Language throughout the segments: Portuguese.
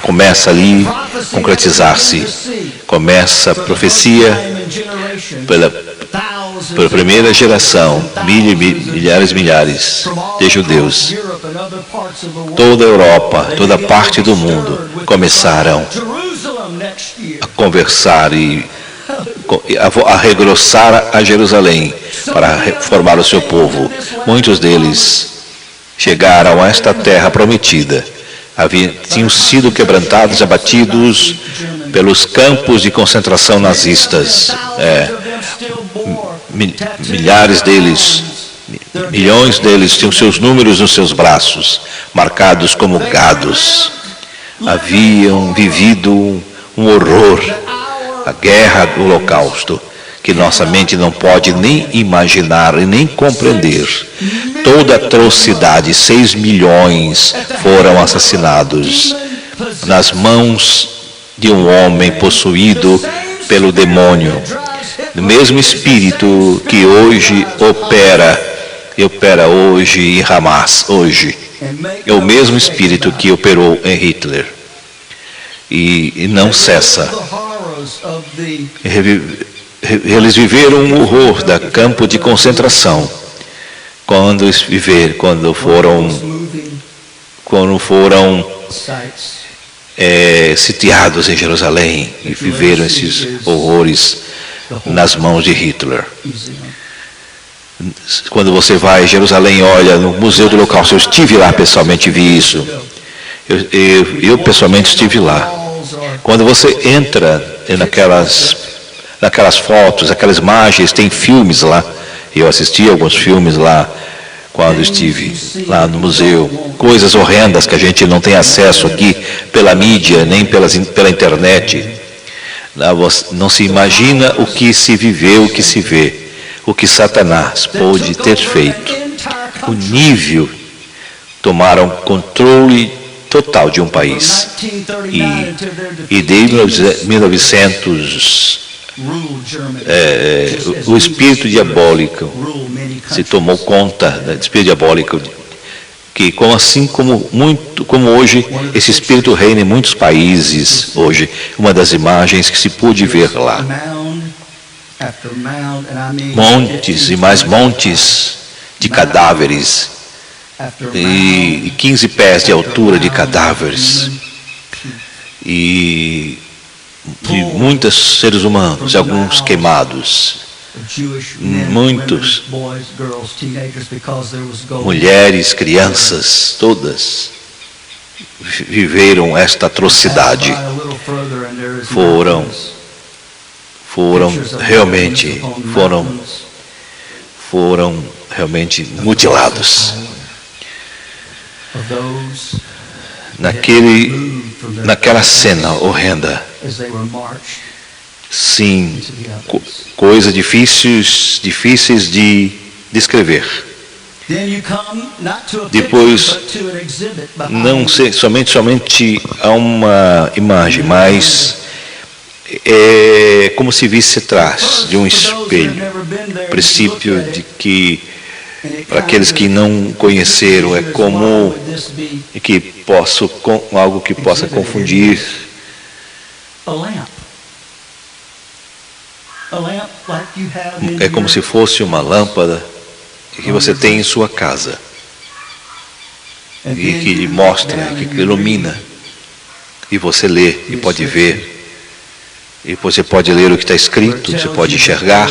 começa ali concretizar-se. Começa a profecia pela primeira geração, milhares de judeus. Toda a Europa, toda parte do mundo começaram a conversar e a regressar a Jerusalém para formar o seu povo. Muitos deles chegaram a esta terra prometida. Tinham sido quebrantados, abatidos pelos campos de concentração nazistas. Milhares deles, milhões deles tinham seus números nos seus braços, marcados como gados. Haviam vivido um horror, a guerra do Holocausto, que nossa mente não pode nem imaginar e nem compreender. Toda atrocidade, 6 milhões foram assassinados nas mãos de um homem possuído pelo demônio. O mesmo espírito que hoje opera hoje em Hamas, hoje. É o mesmo espírito que operou em Hitler. E não cessa. Eles viveram um horror da campo de concentração quando foram sitiados em Jerusalém e viveram esses horrores nas mãos de Hitler. Quando você vai a Jerusalém, olha no Museu do Holocausto, eu estive lá pessoalmente, vi isso. Eu pessoalmente estive lá. Quando você entra naquelas fotos, aquelas imagens, tem filmes lá. Eu assisti alguns filmes lá quando estive lá no museu. Coisas horrendas que a gente não tem acesso aqui pela mídia, nem pela internet. Não se imagina o que se viveu, o que se vê, o que Satanás pôde ter feito. O nível, tomaram controle total de um país. E desde 1900, o espírito diabólico se tomou conta do espírito diabólico, que assim como hoje, esse espírito reina em muitos países hoje. Uma das imagens que se pôde ver lá. Montes e mais montes de cadáveres. E 15 pés de altura de cadáveres. E muitos seres humanos, alguns queimados. Muitos, mulheres, crianças, todas viveram esta atrocidade. Foram realmente mutilados. Naquela cena horrenda. Sim, coisas difíceis de descrever. Depois, não sei, somente a uma imagem, mas é como se visse atrás de um espelho. O princípio de que, para aqueles que não conheceram, é como algo que possa confundir. É como se fosse uma lâmpada que você tem em sua casa e que lhe mostra, que ilumina, e você lê e pode ver, e você pode ler o que está escrito, você pode enxergar.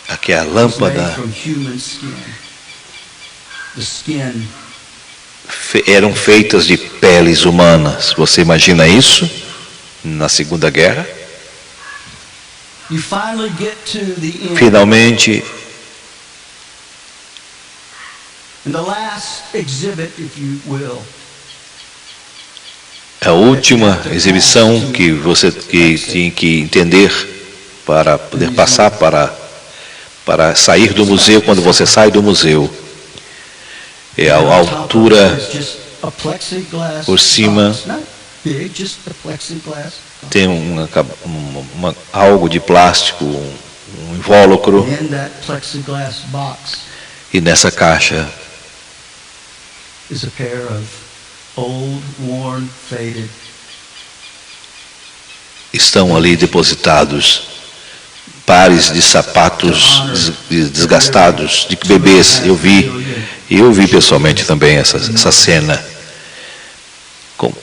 Aqui é a lâmpada. Eram feitas de peles humanas. Você imagina isso na Segunda Guerra? Finalmente, a última exibição que você tinha que entender para poder passar para sair do museu. Quando você sai do museu, é a altura por cima. Tem algo de plástico, um invólucro, e nessa caixa Estão ali depositados pares de sapatos desgastados de bebês. Eu vi pessoalmente também essa cena.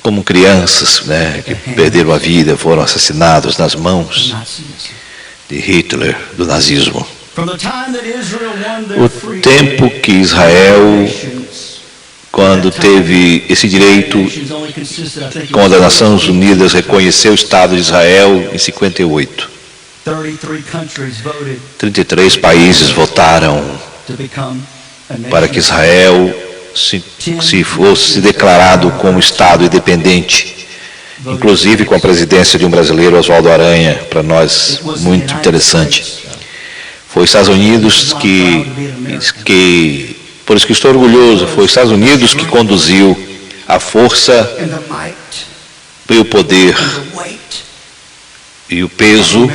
Como crianças, né, que perderam a vida, foram assassinados nas mãos de Hitler, do nazismo. O tempo que Israel, quando teve esse direito, quando as Nações Unidas reconheceu o Estado de Israel em 58, 33 países votaram para que Israel se fosse declarado como Estado independente, inclusive com a presidência de um brasileiro, Oswaldo Aranha, para nós muito interessante. Foi os Estados Unidos que, por isso que estou orgulhoso, foi os Estados Unidos que conduziu a força e o poder e o peso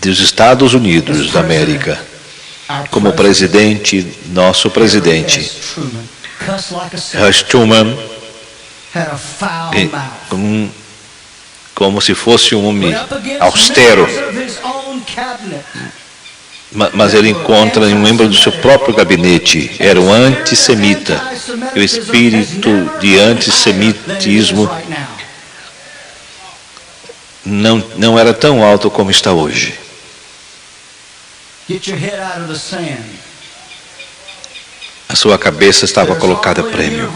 dos Estados Unidos da América. Como presidente, nosso presidente, Harry Truman, como se fosse um homem austero, mas ele encontra um membro do seu próprio gabinete, era um antissemita, e o espírito de antissemitismo não era tão alto como está hoje. A sua cabeça estava colocada a prêmio.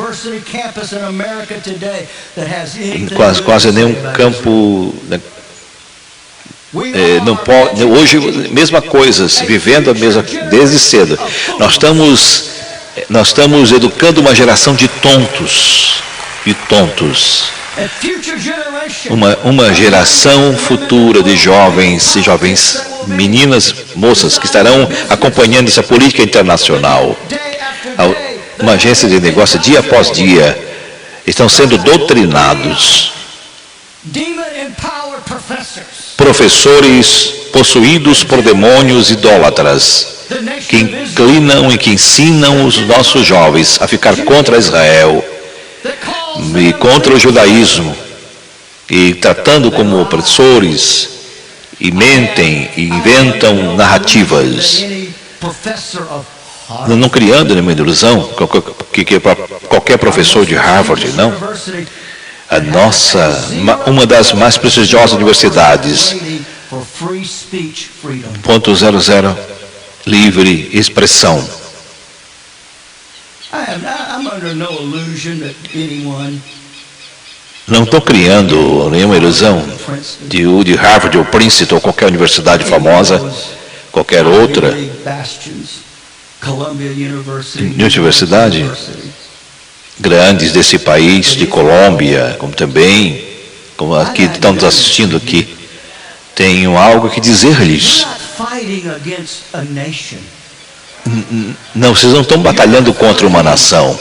Quase nenhum campo, não pode, hoje mesma coisa, vivendo a mesma desde cedo. Nós estamos educando uma geração de tontos e tontos. Uma geração futura de jovens, meninas, moças, que estarão acompanhando essa política internacional. Uma agência de negócio, dia após dia, estão sendo doutrinados. Professores possuídos por demônios idólatras, que inclinam e que ensinam os nossos jovens a ficar contra Israel e contra o judaísmo, e tratando como opressores, e mentem e inventam narrativas, não criando nenhuma ilusão, que qualquer professor de Harvard, não. Uma das mais prestigiosas universidades, .00, livre expressão. Não estou criando nenhuma ilusão de Harvard ou Princeton ou qualquer universidade famosa, qualquer outra universidade grandes desse país, de Colômbia, como também, como aqui estão nos assistindo aqui, tenho algo que dizer-lhes. Não, vocês não estão batalhando contra uma nação,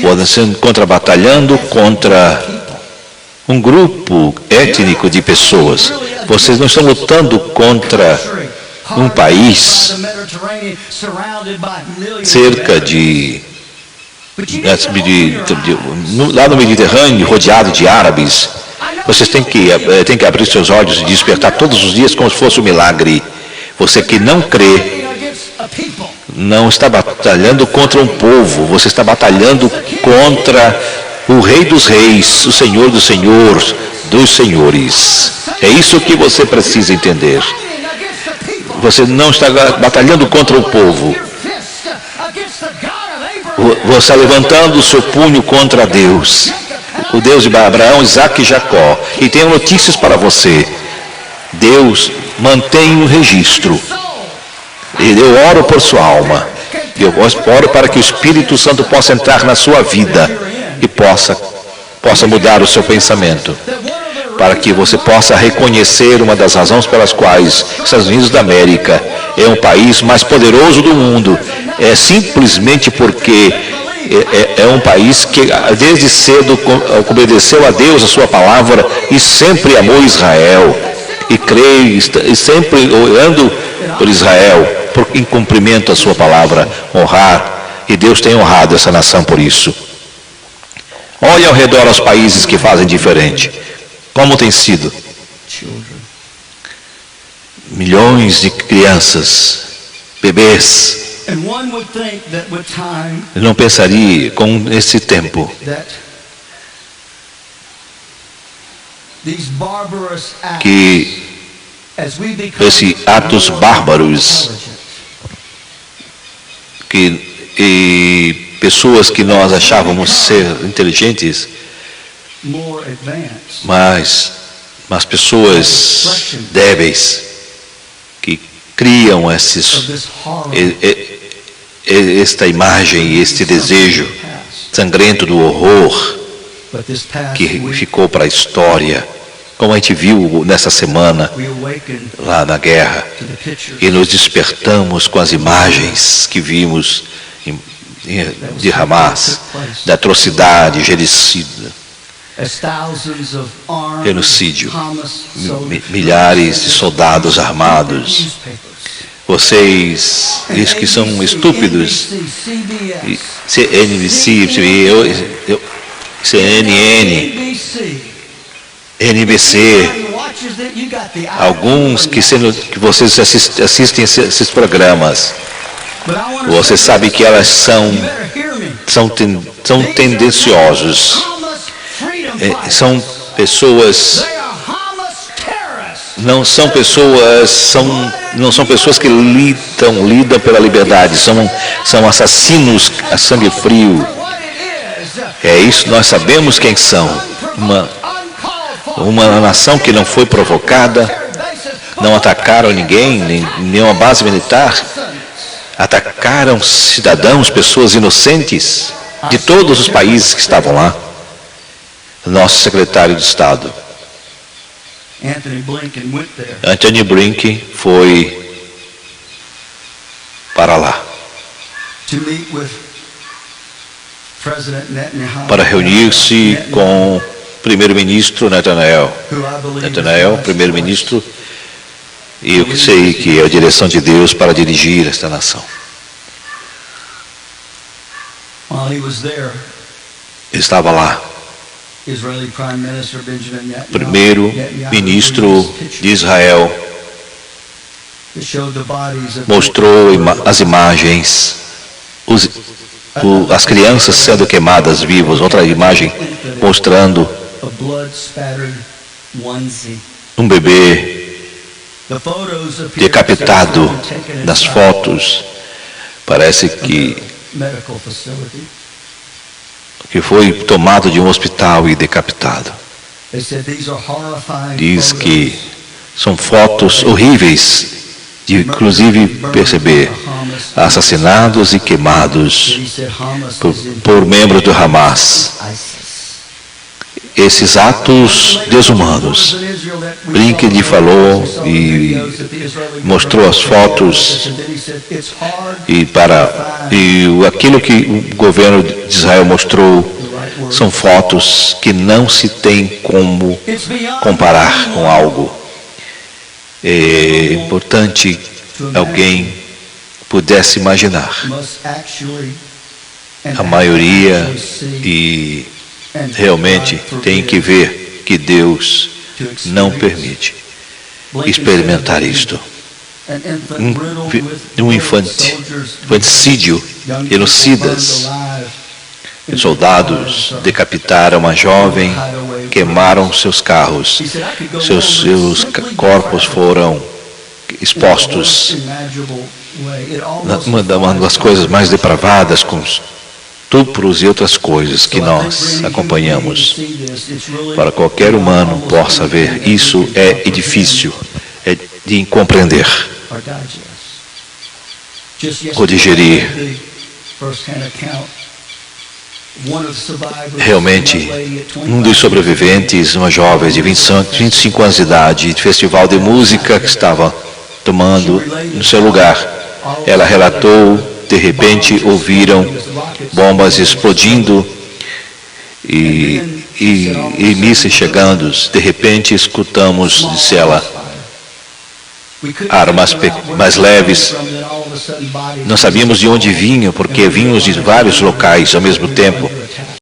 vocês estão batalhando contra um grupo étnico de pessoas. Vocês não estão lutando contra um país cerca de lá no Mediterrâneo, rodeado de árabes. Vocês têm que abrir seus olhos e despertar todos os dias como se fosse um milagre. Você que não crê, não está batalhando contra um povo, você está batalhando contra o Rei dos Reis, o Senhor dos Senhores, dos Senhores. É isso que você precisa entender. Você não está batalhando contra o povo. Você está levantando o seu punho contra Deus, o Deus de Abraão, Isaac e Jacó. E tenho notícias para você. Deus mantém um registro. E eu oro por sua alma. Eu oro para que o Espírito Santo possa entrar na sua vida e possa mudar o seu pensamento, para que você possa reconhecer uma das razões pelas quais os Estados Unidos da América é um país mais poderoso do mundo. É simplesmente porque é um país que desde cedo obedeceu a Deus, a sua palavra, e sempre amou Israel, e creio, e sempre orando por Israel, em cumprimento à sua palavra, honrar, e Deus tem honrado essa nação por isso. Olhe ao redor aos países que fazem diferente. Como tem sido? Milhões de crianças, bebês. Eu não pensaria com esse tempo que esses atos bárbaros e pessoas que nós achávamos ser inteligentes, mas pessoas débeis que criam esta imagem e este desejo sangrento do horror que ficou para a história, como a gente viu nessa semana lá na guerra, e nos despertamos com as imagens que vimos de Hamas, da atrocidade, genocídio, milhares de soldados armados. Vocês dizem que são estúpidos. CNN, NBC, alguns que vocês assistem esses programas, você sabe que elas são tendenciosos, são pessoas, não são pessoas que lidam pela liberdade, são assassinos a sangue frio. É isso, nós sabemos quem são. Uma nação que não foi provocada, não atacaram ninguém, nenhuma base militar, atacaram cidadãos, pessoas inocentes de todos os países que estavam lá. Nosso secretário de Estado, Antony Blinken, foi para lá para reunir-se com o primeiro-ministro Netanyahu, primeiro-ministro, e eu que sei que é a direção de Deus para dirigir esta nação. Ele estava lá. Primeiro-ministro de Israel mostrou as imagens, as crianças sendo queimadas vivas, outra imagem mostrando um bebê decapitado. Nas fotos parece que foi tomado de um hospital e decapitado. Diz que são fotos horríveis de, inclusive, perceber assassinados e queimados por membros do Hamas. Esses atos desumanos. Blinken falou e mostrou as fotos e aquilo que o governo de Israel mostrou são fotos que não se tem como comparar com algo. É importante alguém pudesse imaginar. A maioria e realmente tem que ver que Deus não permite experimentar isto. Um infanticídio, genocidas. Soldados decapitaram uma jovem, queimaram seus carros, seus corpos foram expostos. Uma das coisas mais depravadas, com estupros e outras coisas que nós acompanhamos. Para qualquer humano possa ver, isso é difícil, é de compreender ou digerir. Realmente, um dos sobreviventes, uma jovem de 25 anos de idade, de festival de música que estava tomando no seu lugar, ela relatou, de repente ouviram bombas explodindo e mísseis chegando. De repente escutamos, disse ela, armas mais leves. Não sabíamos de onde vinham, porque vínhamos de vários locais ao mesmo tempo.